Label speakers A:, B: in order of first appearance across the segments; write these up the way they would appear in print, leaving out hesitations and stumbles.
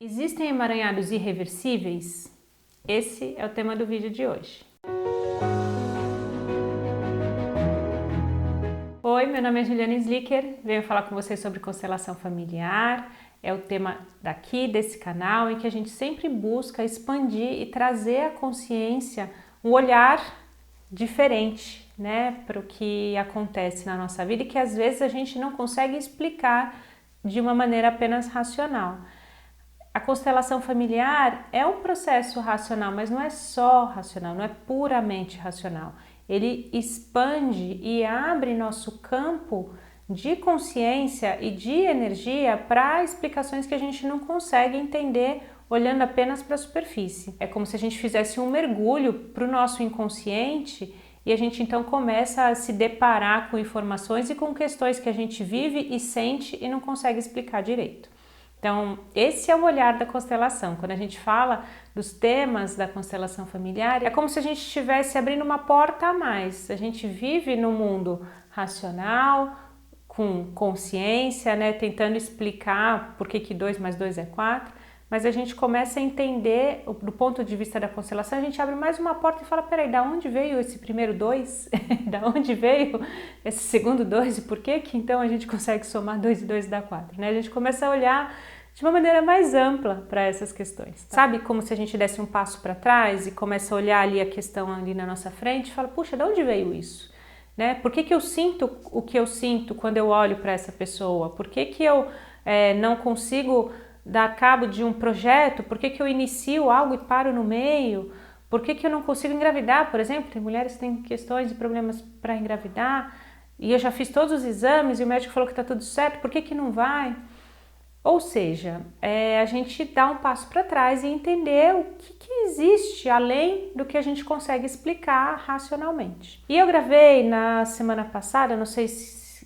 A: Existem emaranhados irreversíveis? Esse é o tema do vídeo de hoje. Oi, meu nome é Juliana Slicker, venho falar com vocês sobre constelação familiar. É o tema daqui, desse canal, em que a gente sempre busca expandir e trazer à consciência um olhar diferente, né, para o que acontece na nossa vida e que às vezes a gente não consegue explicar de uma maneira apenas racional. A constelação familiar é um processo racional, mas não é só racional, não é puramente racional. Ele expande e abre nosso campo de consciência e de energia para explicações que a gente não consegue entender olhando apenas para a superfície. É como se a gente fizesse um mergulho para o nosso inconsciente e a gente então começa a se deparar com informações e com questões que a gente vive e sente e não consegue explicar direito. Então, esse é o olhar da constelação. Quando a gente fala dos temas da constelação familiar, é como se a gente estivesse abrindo uma porta a mais. A gente vive no mundo racional, com consciência, né, tentando explicar por que 2 mais 2 é 4, mas a gente começa a entender, do ponto de vista da constelação, a gente abre mais uma porta e fala, peraí, da onde veio esse primeiro 2? Da onde veio esse segundo 2? E por que então a gente consegue somar 2 e 2 dá 4? Né? A gente começa a olhar de uma maneira mais ampla para essas questões. Sabe como se a gente desse um passo para trás e começa a olhar ali a questão ali na nossa frente e fala, puxa, de onde veio isso? Né? Por que eu sinto o que eu sinto quando eu olho para essa pessoa? Por que eu não consigo dar cabo de um projeto? Por que eu inicio algo e paro no meio? Por que eu não consigo engravidar, por exemplo? Tem mulheres que têm questões e problemas para engravidar e eu já fiz todos os exames e o médico falou que está tudo certo, por que não vai? Ou seja, a gente dá um passo para trás e entender o que existe além do que a gente consegue explicar racionalmente. E eu gravei na semana passada, não sei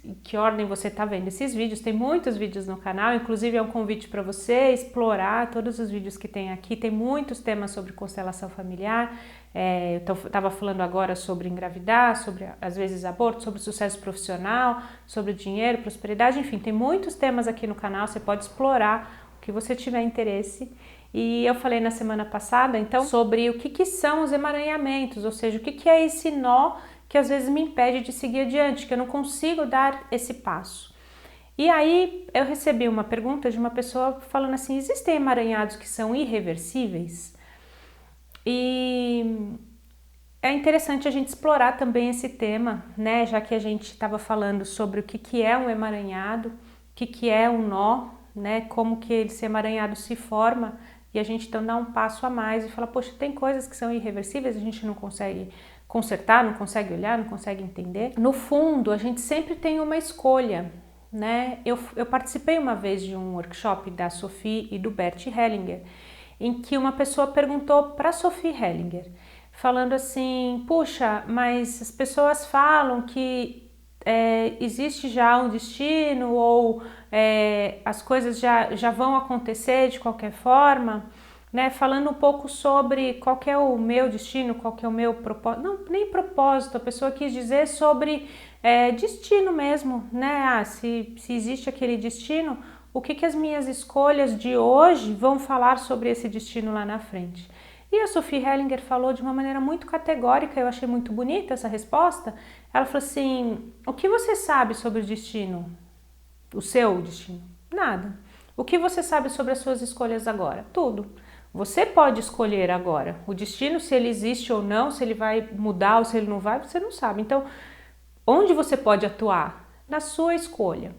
A: em que ordem você está vendo esses vídeos, tem muitos vídeos no canal, inclusive é um convite para você explorar todos os vídeos que tem aqui, tem muitos temas sobre constelação familiar. Eu estava falando agora sobre engravidar, sobre às vezes aborto, sobre sucesso profissional, sobre dinheiro, prosperidade, enfim, tem muitos temas aqui no canal, você pode explorar o que você tiver interesse. E eu falei na semana passada, então, sobre o que são os emaranhamentos, ou seja, o que é esse nó que às vezes me impede de seguir adiante, que eu não consigo dar esse passo. E aí eu recebi uma pergunta de uma pessoa falando assim, existem emaranhados que são irreversíveis? E é interessante a gente explorar também esse tema, né? Já que a gente estava falando sobre o que é um emaranhado, o que é um nó, né? Como que esse emaranhado se forma e a gente então dá um passo a mais e fala, poxa, tem coisas que são irreversíveis, a gente não consegue consertar, não consegue olhar, não consegue entender. No fundo, a gente sempre tem uma escolha, né? Eu participei uma vez de um workshop da Sophie e do Bert Hellinger, em que uma pessoa perguntou para Sophie Hellinger, falando assim, puxa, mas as pessoas falam que existe já um destino ou as coisas já vão acontecer de qualquer forma, né? Falando um pouco sobre qual que é o meu destino, qual que é o meu propósito, não, nem propósito, a pessoa quis dizer sobre destino mesmo, né? Se existe aquele destino, o que as minhas escolhas de hoje vão falar sobre esse destino lá na frente? E a Sophie Hellinger falou de uma maneira muito categórica, eu achei muito bonita essa resposta. Ela falou assim, o que você sabe sobre o destino? O seu destino? Nada. O que você sabe sobre as suas escolhas agora? Tudo. Você pode escolher agora. O destino, se ele existe ou não, se ele vai mudar ou se ele não vai, você não sabe. Então, onde você pode atuar? Na sua escolha.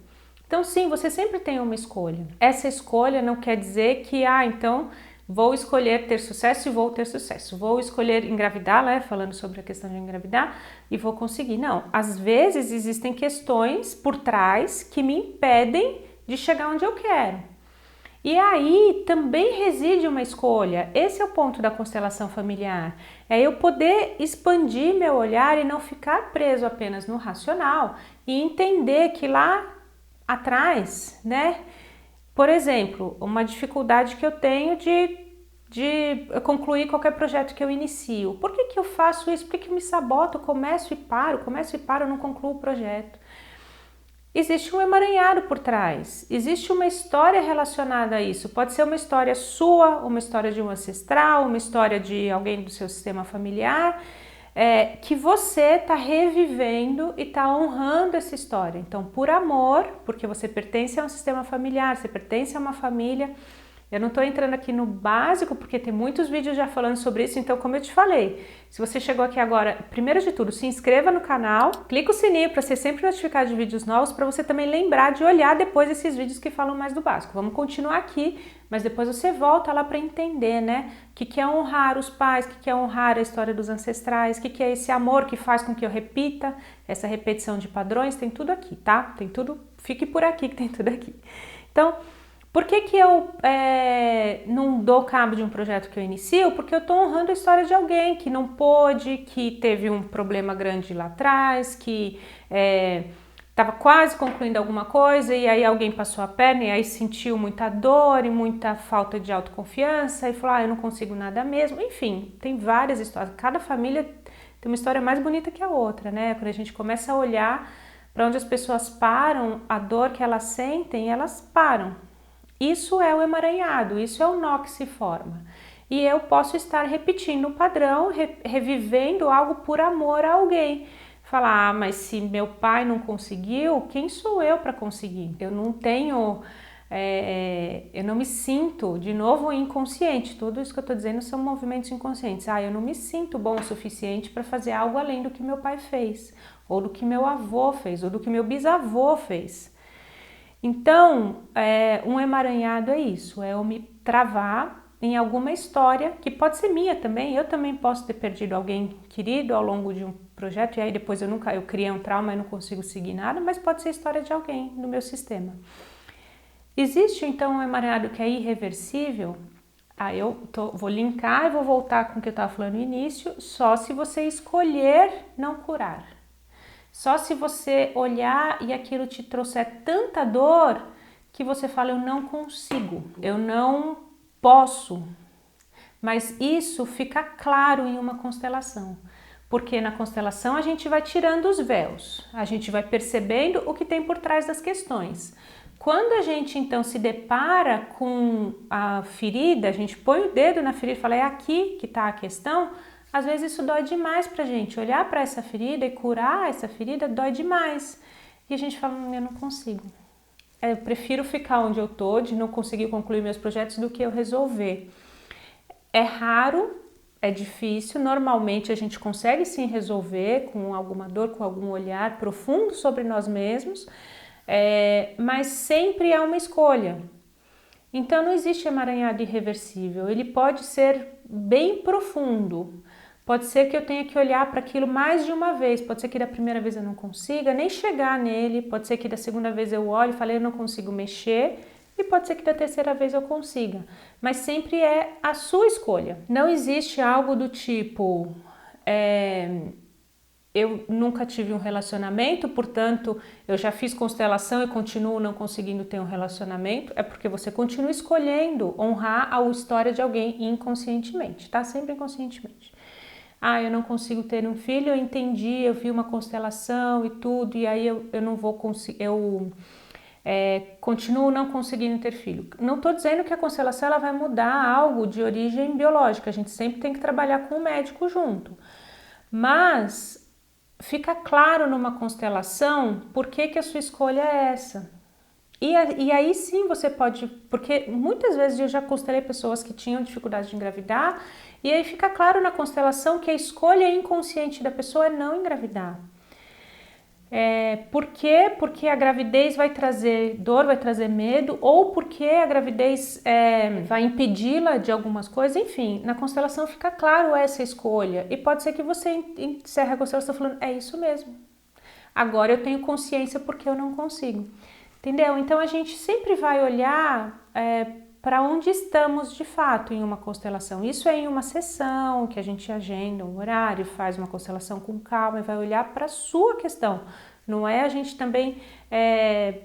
A: Então sim, você sempre tem uma escolha. Essa escolha não quer dizer que, então vou escolher ter sucesso e vou ter sucesso. Vou escolher engravidar, né? Falando sobre a questão de engravidar, e vou conseguir. Não, às vezes existem questões por trás que me impedem de chegar onde eu quero. E aí também reside uma escolha. Esse é o ponto da constelação familiar. É eu poder expandir meu olhar e não ficar preso apenas no racional e entender que lá atrás, né? Por exemplo, uma dificuldade que eu tenho de concluir qualquer projeto que eu inicio. Por que eu faço isso? Por que eu me saboto? Começo e paro, não concluo o projeto. existe um emaranhado por trás, existe uma história relacionada a isso. Pode ser uma história sua, uma história de um ancestral, uma história de alguém do seu sistema familiar, que você está revivendo e está honrando essa história. Então, por amor, porque você pertence a um sistema familiar, você pertence a uma família. Eu não estou entrando aqui no básico, porque tem muitos vídeos já falando sobre isso, então como eu te falei, se você chegou aqui agora, primeiro de tudo, se inscreva no canal, clica o sininho para ser sempre notificado de vídeos novos, para você também lembrar de olhar depois esses vídeos que falam mais do básico. Vamos continuar aqui, mas depois você volta lá para entender, né? O que é honrar os pais, o que é honrar a história dos ancestrais, o que é esse amor que faz com que eu repita, essa repetição de padrões, tem tudo aqui, tá? Tem tudo, fique por aqui que tem tudo aqui. Então, por que eu não dou cabo de um projeto que eu inicio? Porque eu estou honrando a história de alguém que não pôde, que teve um problema grande lá atrás, que estava quase concluindo alguma coisa e aí alguém passou a perna e aí sentiu muita dor e muita falta de autoconfiança e falou, eu não consigo nada mesmo. Enfim, tem várias histórias. Cada família tem uma história mais bonita que a outra, né? Quando a gente começa a olhar para onde as pessoas param, a dor que elas sentem, elas param. Isso é o emaranhado, isso é o nó que se forma. E eu posso estar repetindo o padrão, revivendo algo por amor a alguém. Falar, mas se meu pai não conseguiu, quem sou eu para conseguir? Eu não tenho, eu não me sinto, de novo, inconsciente. Tudo isso que eu estou dizendo são movimentos inconscientes. Eu não me sinto bom o suficiente para fazer algo além do que meu pai fez, ou do que meu avô fez, ou do que meu bisavô fez. Então, um emaranhado é isso, é eu me travar em alguma história, que pode ser minha também, eu também posso ter perdido alguém querido ao longo de um projeto, e aí depois eu criei um trauma e não consigo seguir nada, mas pode ser a história de alguém no meu sistema. Existe então um emaranhado que é irreversível? Vou linkar e vou voltar com o que eu estava falando no início, só se você escolher não curar. Só se você olhar e aquilo te trouxer tanta dor que você fala, eu não consigo, eu não posso. Mas isso fica claro em uma constelação, porque na constelação a gente vai tirando os véus, a gente vai percebendo o que tem por trás das questões. Quando a gente então se depara com a ferida, a gente põe o dedo na ferida e fala, é aqui que está a questão. Às vezes isso dói demais pra gente, olhar para essa ferida e curar essa ferida dói demais. E a gente fala, eu não consigo. Eu prefiro ficar onde eu tô, de não conseguir concluir meus projetos, do que eu resolver. É raro, é difícil, normalmente a gente consegue sim resolver com alguma dor, com algum olhar profundo sobre nós mesmos, mas sempre é uma escolha. Então não existe emaranhado irreversível, ele pode ser bem profundo. Pode ser que eu tenha que olhar para aquilo mais de uma vez, pode ser que da primeira vez eu não consiga nem chegar nele, pode ser que da segunda vez eu olhe e falei, eu não consigo mexer, e pode ser que da terceira vez eu consiga, mas sempre é a sua escolha. Não existe algo do tipo, eu nunca tive um relacionamento, portanto eu já fiz constelação e continuo não conseguindo ter um relacionamento, é porque você continua escolhendo honrar a história de alguém inconscientemente, tá? Sempre inconscientemente. Eu não consigo ter um filho, eu entendi, eu vi uma constelação e tudo, e aí eu não vou conseguir, continuo não conseguindo ter filho. Não estou dizendo que a constelação ela vai mudar algo de origem biológica, a gente sempre tem que trabalhar com o médico junto, mas fica claro numa constelação por que a sua escolha é essa. E aí sim você pode, porque muitas vezes eu já constelei pessoas que tinham dificuldade de engravidar, e aí fica claro na constelação que a escolha inconsciente da pessoa é não engravidar. Por quê? Porque a gravidez vai trazer dor, vai trazer medo, ou porque a gravidez vai impedi-la de algumas coisas, enfim, na constelação fica claro essa escolha, e pode ser que você encerre a constelação falando, é isso mesmo, agora eu tenho consciência porque eu não consigo. Entendeu? Então a gente sempre vai olhar para onde estamos de fato em uma constelação. Isso é em uma sessão que a gente agenda um horário, faz uma constelação com calma e vai olhar para a sua questão. Não é a gente também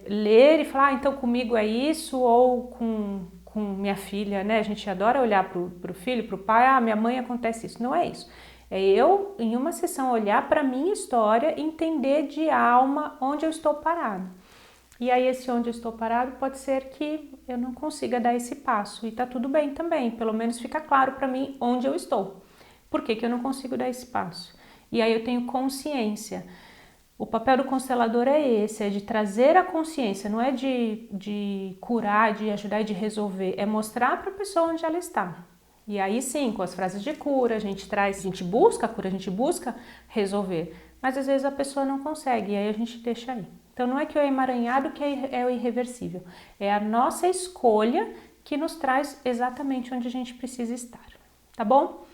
A: ler e falar, então comigo é isso, ou com minha filha, né? A gente adora olhar para o filho, para o pai, minha mãe acontece isso. Não é isso. É eu, em uma sessão, olhar para a minha história e entender de alma onde eu estou parado. E aí esse onde eu estou parado pode ser que eu não consiga dar esse passo e tá tudo bem também, pelo menos fica claro para mim onde eu estou. Por que que eu não consigo dar esse passo? E aí eu tenho consciência. O papel do constelador é esse, é de trazer a consciência, não é de curar, de ajudar e de resolver, é mostrar para a pessoa onde ela está. E aí sim, com as frases de cura, a gente traz, a gente busca a cura, a gente busca resolver, mas às vezes a pessoa não consegue e aí a gente deixa aí. Então não é que o emaranhado que é o irreversível, é a nossa escolha que nos traz exatamente onde a gente precisa estar, tá bom?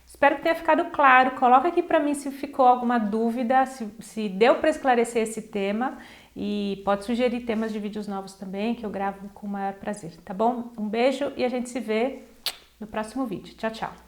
A: Espero que tenha ficado claro. Coloca aqui para mim se ficou alguma dúvida, se deu para esclarecer esse tema e pode sugerir temas de vídeos novos também que eu gravo com o maior prazer, tá bom? Um beijo e a gente se vê no próximo vídeo. Tchau, tchau!